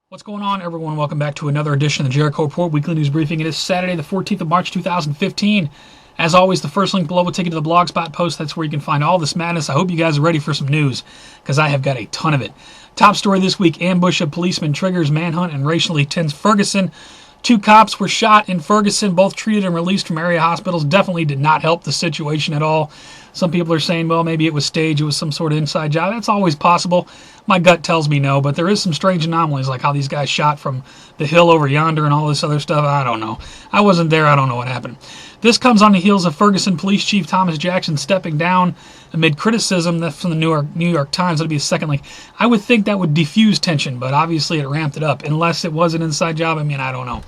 What's going on, everyone? Welcome back to another edition of the Jericho Report Weekly News Briefing. It is Saturday, the 14th of March, 2015. As always, the first link below will take you to the Blogspot post. That's where you can find all this madness. I hope you guys are ready for some news, because I have got a ton of it. Top story this week, ambush of policeman triggers manhunt and racially tense Ferguson. 2 cops were shot in Ferguson, both treated and released from area hospitals. Definitely did not help the situation at all. Some people are saying, well, maybe it was staged, it was some sort of inside job. That's always possible. My gut tells me no, but there is some strange anomalies, like how these guys shot from the hill over yonder and all this other stuff. I don't know. I wasn't there. I don't know what happened. This comes on the heels of Ferguson Police Chief Thomas Jackson stepping down amid criticism. That's from the New York Times. That'll be a second link. I would think that would diffuse tension, but obviously it ramped it up. Unless it was an inside job. I mean, I don't know.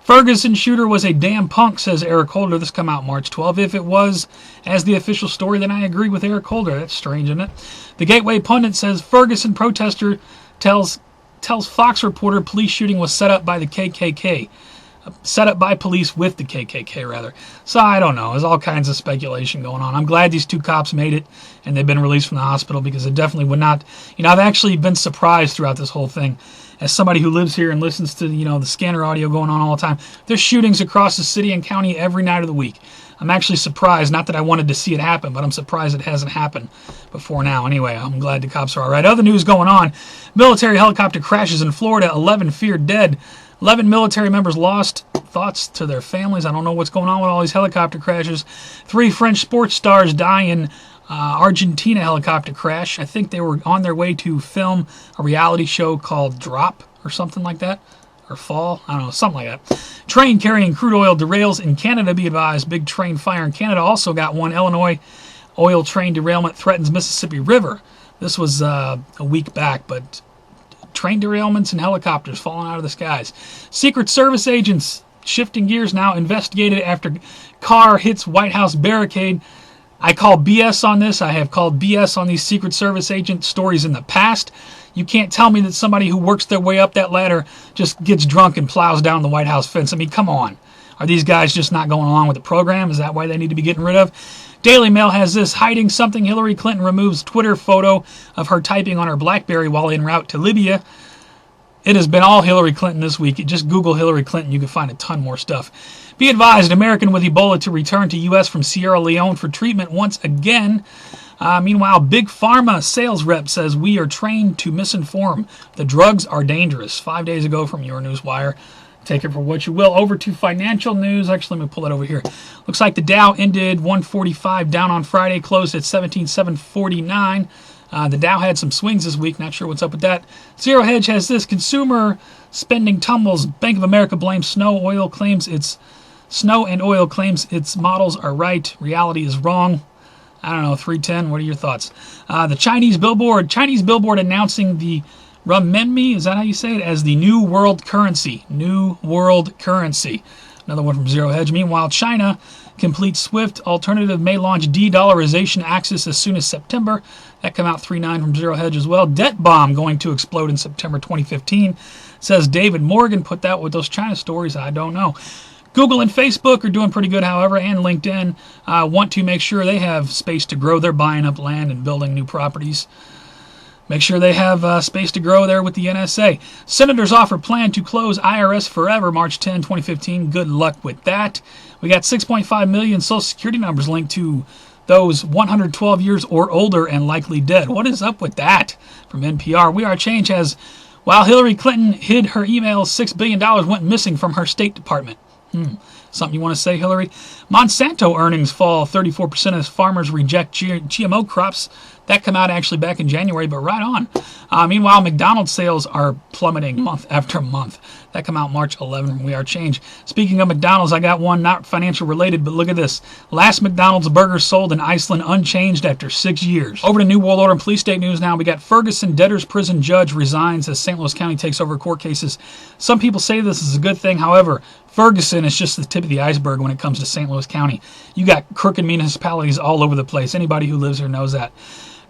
Ferguson shooter was a damn punk, says Eric Holder. This come out March 12. If it was, as the official story, then I agree with Eric Holder. That's strange, isn't it? The Gateway Pundit says Ferguson protester tells Fox reporter police shooting was set up by the KKK. Set up by police with the KKK, rather. So I don't know. There's all kinds of speculation going on. I'm glad these 2 cops made it and they've been released from the hospital, because it definitely would not... I've actually been surprised throughout this whole thing. As somebody who lives here and listens to, the scanner audio going on all the time, there's shootings across the city and county every night of the week. I'm actually surprised, not that I wanted to see it happen, but I'm surprised it hasn't happened before now. Anyway, I'm glad the cops are all right. Other news going on, military helicopter crashes in Florida, 11 feared dead. 11 military members lost. Thoughts to their families. I don't know what's going on with all these helicopter crashes. 3 French sports stars die in Argentina helicopter crash. I think they were on their way to film a reality show called Drop or something like that. Or Fall. I don't know. Something like that. Train carrying crude oil derails in Canada. Be advised. Big train fire in Canada. Also got one. Illinois oil train derailment threatens Mississippi River. This was a week back, but train derailments and helicopters falling out of the skies. Secret Service agents shifting gears now, investigated after car hits White House barricade. I call BS on this. I have called BS on these Secret Service agent stories in the past. You can't tell me that somebody who works their way up that ladder just gets drunk and plows down the White House fence. I mean, come on. Are these guys just not going along with the program? Is that why they need to be getting rid of? Daily Mail has this: hiding something. Hillary Clinton removes Twitter photo of her typing on her BlackBerry while en route to Libya. It has been all Hillary Clinton this week. Just Google Hillary Clinton. You can find a ton more stuff. Be advised, American with Ebola to return to U.S. from Sierra Leone for treatment once again. Meanwhile, Big Pharma sales rep says we are trained to misinform. The drugs are dangerous. 5 days ago from Your Newswire. Take it for what you will. Over to financial news. Actually, let me pull that over here. Looks like the Dow ended 145 down on Friday, closed at 17,749. The Dow had some swings this week. Not sure what's up with that. Zero Hedge has this: consumer spending tumbles. Bank of America blames Snow and Oil claims its models are right. Reality is wrong. I don't know. 310. What are your thoughts? The Chinese billboard announcing the renminbi, is that how you say it, as the new world currency. New world currency. Another one from Zero Hedge. Meanwhile, China completes SWIFT alternative, may launch de-dollarization access as soon as September. That come out 3.9 from Zero Hedge as well. Debt bomb going to explode in September 2015, says David Morgan. Put that with those China stories. I don't know. Google and Facebook are doing pretty good, however, and LinkedIn want to make sure they have space to grow. They're buying up land and building new properties. Make sure they have space to grow there with the NSA. Senators offer plan to close IRS forever, March 10, 2015. Good luck with that. We got 6.5 million Social Security numbers linked to those 112 years or older and likely dead. What is up with that? From NPR. We Are Change has, while Hillary Clinton hid her emails, $6 billion went missing from her State Department. Something you want to say, Hillary? Monsanto earnings fall 34% as farmers reject GMO crops. That come out actually back in January, but right on. Meanwhile, McDonald's sales are plummeting month after month. That come out March 11 from We Are Change. Speaking of McDonald's, I got one not financial related, but look at this. Last McDonald's burger sold in Iceland unchanged after 6 years. Over to New World Order and Police State News now. We got Ferguson debtor's prison judge resigns as St. Louis County takes over court cases. Some people say this is a good thing. However, Ferguson is just the tip of the iceberg when it comes to St. Louis County. You got crooked municipalities all over the place. Anybody who lives here knows that.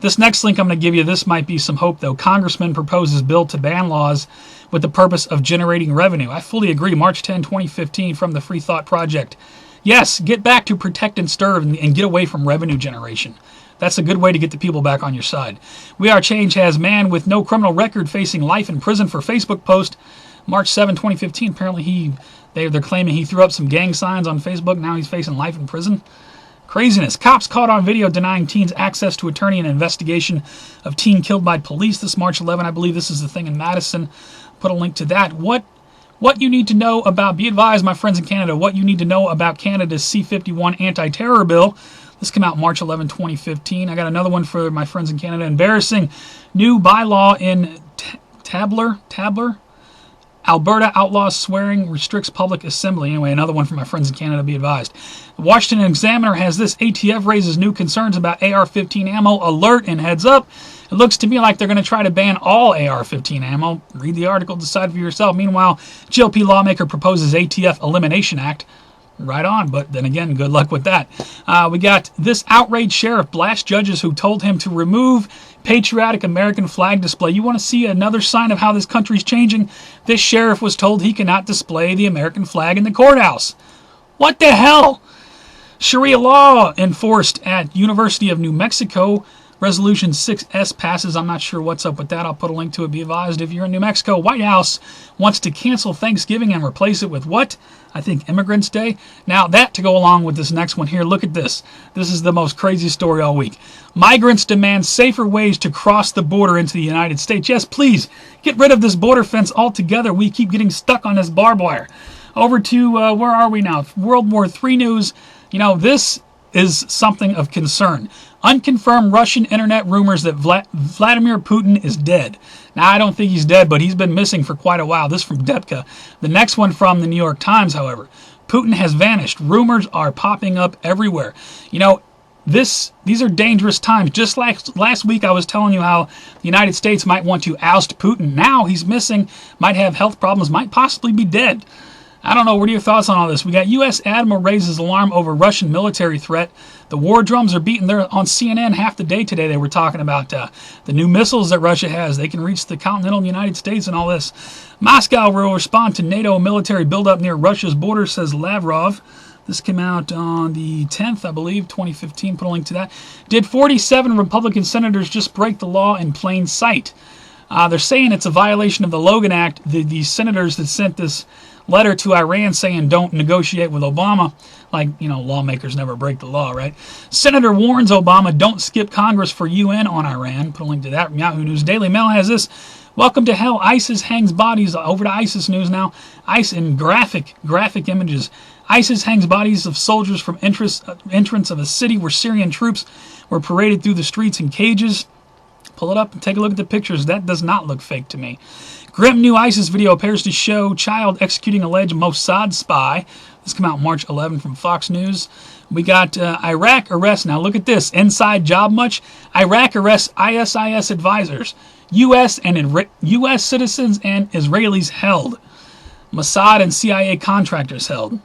This next link I'm going to give you, this might be some hope, though. Congressman proposes bill to ban laws with the purpose of generating revenue. I fully agree. March 10, 2015 from the Free Thought Project. Yes, get back to protect and serve and get away from revenue generation. That's a good way to get the people back on your side. We Are Change has man with no criminal record facing life in prison for Facebook post. March 7, 2015. Apparently they're claiming he threw up some gang signs on Facebook. Now he's facing life in prison. Craziness. Cops caught on video denying teens access to attorney in an investigation of teen killed by police this March 11. I believe this is the thing in Madison. Put a link to that. What you need to know about, be advised, my friends in Canada, what you need to know about Canada's C-51 anti-terror bill. This came out March 11, 2015. I got another one for my friends in Canada. Embarrassing new bylaw in Tabler. Alberta outlaws swearing, restricts public assembly. Anyway, another one for my friends in Canada, be advised. The Washington Examiner has this. ATF raises new concerns about AR-15 ammo. Alert and heads up. It looks to me like they're going to try to ban all AR-15 ammo. Read the article, decide for yourself. Meanwhile, GOP lawmaker proposes ATF Elimination Act. Right on, but then again, good luck with that. We got this outraged sheriff blasts judges who told him to remove patriotic American flag display. You want to see another sign of how this country's changing? This sheriff was told he cannot display the American flag in the courthouse. What the hell? Sharia law enforced at University of New Mexico. Resolution 6S passes. I'm not sure what's up with that. I'll put a link to it. Be advised, if you're in New Mexico, White House wants to cancel Thanksgiving and replace it with what? I think Immigrants Day. Now, that to go along with this next one here. Look at this. This is the most crazy story all week. Migrants demand safer ways to cross the border into the United States. Yes, please, get rid of this border fence altogether. We keep getting stuck on this barbed wire. Over to, where are we now? World War III news. You know, this is something of concern. Unconfirmed Russian internet rumors that Vladimir Putin is dead. Now, I don't think he's dead, but he's been missing for quite a while. This from Depka. The next one from the New York Times, however. Putin has vanished. Rumors are popping up everywhere. You know, these are dangerous times. Just like last week, I was telling you how the United States might want to oust Putin. Now he's missing, might have health problems, might possibly be dead. I don't know. What are your thoughts on all this? We got U.S. Admiral raises alarm over Russian military threat. The war drums are beating. They're on CNN half the day today. They were talking about the new missiles that Russia has. They can reach the continental United States and all this. Moscow will respond to NATO military buildup near Russia's border, says Lavrov. This came out on the 10th, I believe, 2015. Put a link to that. Did 47 Republican senators just break the law in plain sight? They're saying it's a violation of the Logan Act. The senators that sent this letter to Iran saying don't negotiate with Obama, like, you know, lawmakers never break the law, right? Senator warns Obama don't skip Congress for UN on Iran. Put a link to that from Yahoo News. Daily Mail has this. Welcome to hell. ISIS hangs bodies. Over to ISIS news now. ISIS in graphic images. ISIS hangs bodies of soldiers from entrance of a city where Syrian troops were paraded through the streets in cages. Pull it up and take a look at the pictures. That does not look fake to me. Grim new ISIS video appears to show child executing alleged Mossad spy. This came out March 11 from Fox News. We got Iraq arrests. Now look at this. Inside job much? Iraq arrests ISIS advisors. U.S. citizens and Israelis held. Mossad and CIA contractors held.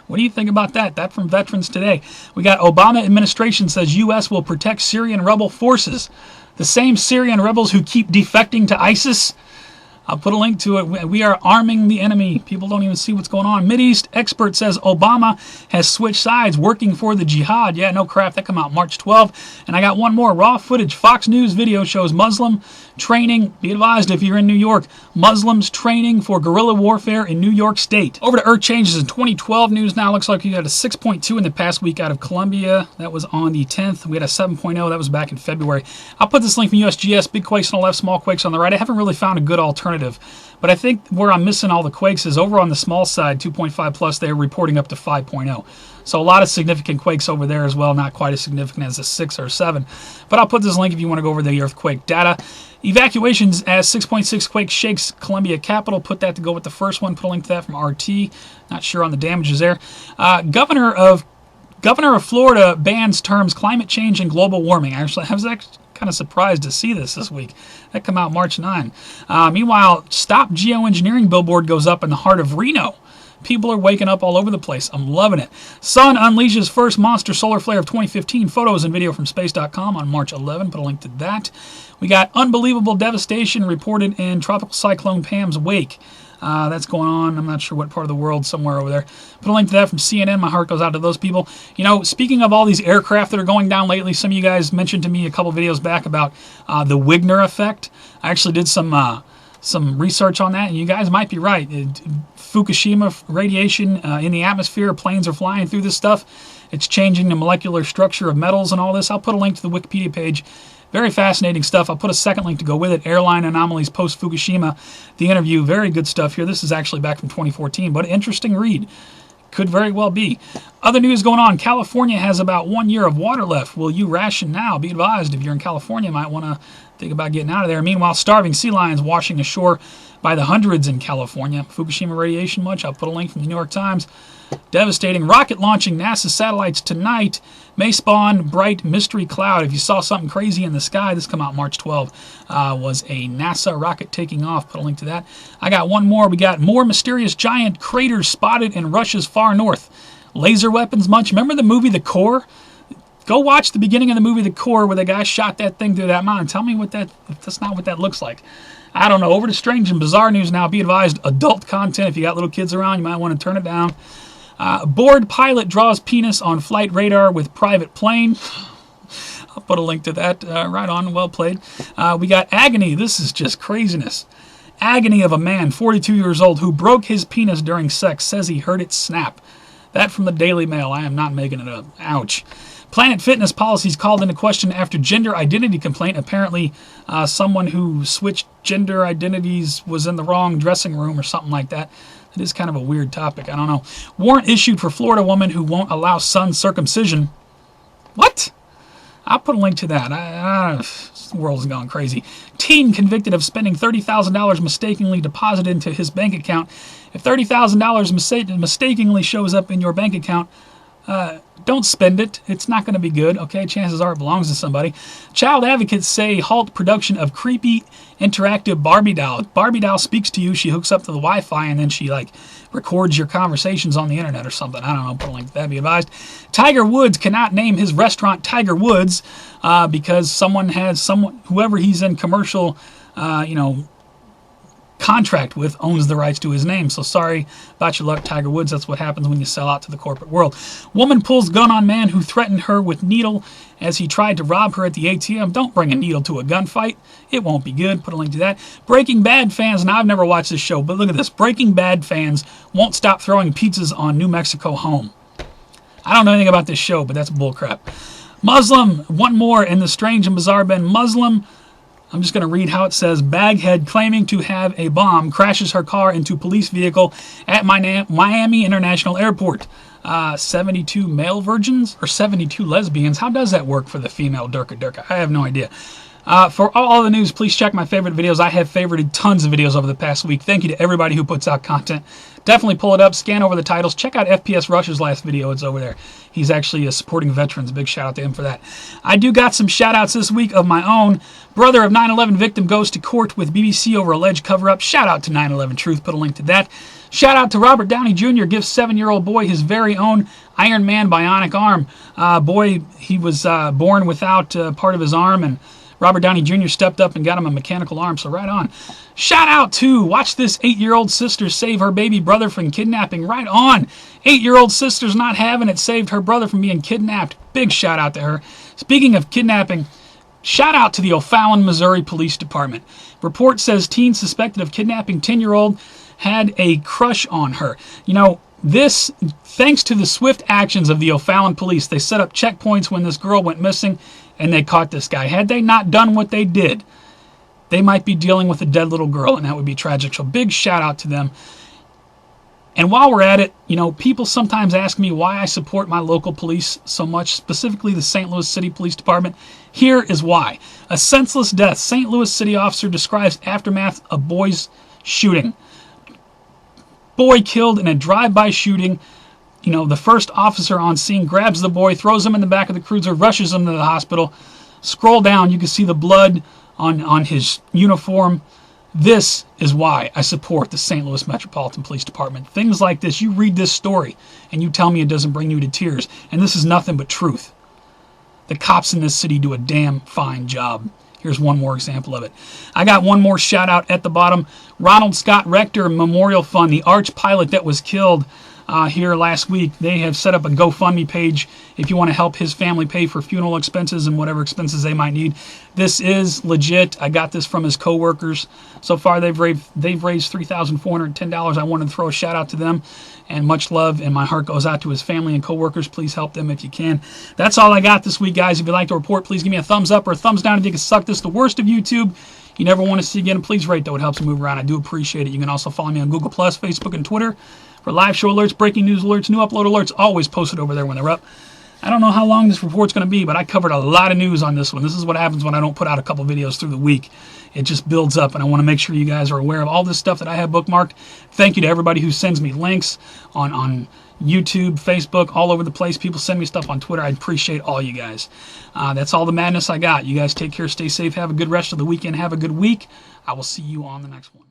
What do you think about that? That from Veterans Today. We got Obama administration says U.S. will protect Syrian rebel forces. The same Syrian rebels who keep defecting to ISIS. I'll put a link to it. We are arming the enemy. People don't even see what's going on. Mideast expert says Obama has switched sides, working for the jihad. Yeah, no crap. That came out March 12. And I got one more. Raw footage. Fox News video shows Muslim training. Be advised if you're in New York. Muslims training for guerrilla warfare in New York State. Over to Earth changes in 2012 news now. Looks like you got a 6.2 in the past week out of Colombia. That was on the 10th. We had a 7.0. That was back in February. I'll put this link from USGS. Big quakes on the left, small quakes on the right. I haven't really found a good alternative. But I think where I'm missing all the quakes is over on the small side, 2.5 plus, they're reporting up to 5.0. So a lot of significant quakes over there as well, not quite as significant as a 6 or 7. But I'll put this link if you want to go over the earthquake data. Evacuations as 6.6 quake shakes Columbia Capital. Put that to go with the first one. Put a link to that from RT. Not sure on the damages there. Governor of Florida bans terms climate change and global warming. Actually, I was kind of surprised to see this week. That come out March 9. Meanwhile, Stop Geoengineering billboard goes up in the heart of Reno. People are waking up all over the place. I'm loving it. Sun unleashes first monster solar flare of 2015. Photos and video from space.com on March 11. Put a link to that. We got unbelievable devastation reported in Tropical Cyclone Pam's wake. That's going on. I'm not sure what part of the world, somewhere over there. Put a link to that from CNN. My heart goes out to those people. You know, speaking of all these aircraft that are going down lately, some of you guys mentioned to me a couple videos back about the Wigner effect. I actually did some research on that, and you guys might be right. Fukushima radiation in the atmosphere, planes are flying through this stuff. It's changing the molecular structure of metals and all this. I'll put a link to the Wikipedia page. Very fascinating stuff. I'll put a second link to go with it. Airline anomalies post-Fukushima. The interview, very good stuff here. This is actually back from 2014, but interesting read. Could very well be. Other news going on. California has about 1 year of water left. Will you ration now? Be advised, if you're in California, you might want to think about getting out of there. Meanwhile, starving sea lions washing ashore by the hundreds in California. Fukushima radiation much? I'll put a link from the New York Times. Devastating. Rocket launching NASA satellites tonight may spawn bright mystery cloud. If you saw something crazy in the sky, this come out March 12, was a NASA rocket taking off. Put a link to that. I got one more. We got more mysterious giant craters spotted in Russia's far north. Laser weapons much? Remember the movie The Core? Go watch the beginning of the movie The Core where the guy shot that thing through that mountain. Tell me that's not what that looks like. I don't know. Over to strange and bizarre news now. Be advised, adult content. If you got little kids around, you might want to turn it down. Bored pilot draws penis on flight radar with private plane. I'll put a link to that. Right on. Well played. We got agony. This is just craziness. Agony of a man, 42 years old, who broke his penis during sex, says he heard it snap. That from the Daily Mail. I am not making it up. Ouch. Planet Fitness policies called into question after gender identity complaint. Apparently, someone who switched gender identities was in the wrong dressing room or something like that. It is kind of a weird topic. I don't know. Warrant issued for Florida woman who won't allow son circumcision. What? I'll put a link to that. The world's gone crazy. Teen convicted of spending $30,000 mistakenly deposited into his bank account. If $30,000 mistakenly shows up in your bank account, don't spend it. It's not going to be good, okay? Chances are it belongs to somebody. Child advocates say halt production of creepy interactive Barbie doll. Barbie doll speaks to you. She hooks up to the Wi-Fi, and then she, records your conversations on the internet or something. I don't know. Put a link to that. Be advised. Tiger Woods cannot name his restaurant Tiger Woods because whoever he's in commercial, contract with owns the rights to his name. So sorry about your luck, Tiger Woods. That's what happens when you sell out to the corporate world. Woman pulls gun on man who threatened her with needle as he tried to rob her at the ATM. Don't bring a needle to a gunfight. It won't be good. Put a link to that. Breaking Bad fans, now I've never watched this show, but look at this. Breaking Bad fans won't stop throwing pizzas on New Mexico home. I don't know anything about this show, but that's bullcrap. Muslim, one more in the strange and bizarre bin. Muslim, I'm just going to read how it says. Baghead claiming to have a bomb crashes her car into police vehicle at Miami International Airport. 72 male virgins or 72 lesbians. How does that work for the female Durka Durka? I have no idea. For all the news, please check my favorite videos. I have favorited tons of videos over the past week. Thank you to everybody who puts out content. Definitely pull it up, scan over the titles. Check out FPS Rush's last video. It's over there. He's actually supporting veterans. Big shout out to him for that. I do got some shout outs this week of my own. Brother of 9/11 victim goes to court with BBC over alleged cover-up. Shout out to 9/11 Truth. Put a link to that. Shout out to Robert Downey Jr. gives 7-year-old boy his very own Iron Man bionic arm. He was born without part of his arm, and Robert Downey Jr. stepped up and got him a mechanical arm, so right on. Shout out to, watch this 8-year-old sister save her baby brother from kidnapping. Right on. 8-year-old sister's not having it, saved her brother from being kidnapped. Big shout out to her. Speaking of kidnapping, shout out to the O'Fallon, Missouri Police Department. Report says teen suspected of kidnapping 10-year-old had a crush on her. You know, this, thanks to the swift actions of the O'Fallon police, they set up checkpoints when this girl went missing, and they caught this guy. Had they not done what they did, they might be dealing with a dead little girl, and that would be tragic. So big shout out to them. And while we're at it, you know, people sometimes ask me why I support my local police so much, specifically the St. Louis City Police Department. Here is why. A senseless death. St. Louis City officer describes aftermath of boy's shooting. Boy killed in a drive-by shooting. You know, the first officer on scene grabs the boy, throws him in the back of the cruiser, rushes him to the hospital. Scroll down, you can see the blood on his uniform. This is why I support the St. Louis Metropolitan Police Department. Things like this, you read this story, and you tell me it doesn't bring you to tears. And this is nothing but truth. The cops in this city do a damn fine job. Here's one more example of it. I got one more shout out at the bottom. Ronald Scott Rector Memorial Fund, the arch pilot that was killed here last week. They have set up a GoFundMe page if you want to help his family pay for funeral expenses and whatever expenses they might need. This is legit. I got this from his coworkers. So far, they've raised $3,410. I wanted to throw a shout out to them, and much love, and my heart goes out to his family and coworkers. Please help them if you can. That's all I got this week, guys. If you'd like to report, please give me a thumbs up or a thumbs down if you can suck this the worst of YouTube. You never want to see again. Please rate, though. It helps me move around. I do appreciate it. You can also follow me on Google+, Facebook, and Twitter for live show alerts, breaking news alerts, new upload alerts, always posted over there when they're up. I don't know how long this report's going to be, but I covered a lot of news on this one. This is what happens when I don't put out a couple videos through the week. It just builds up, and I want to make sure you guys are aware of all this stuff that I have bookmarked. Thank you to everybody who sends me links on YouTube, Facebook, all over the place. People send me stuff on Twitter. I appreciate all you guys. That's all the madness I got. You guys take care, stay safe, have a good rest of the weekend, have a good week. I will see you on the next one.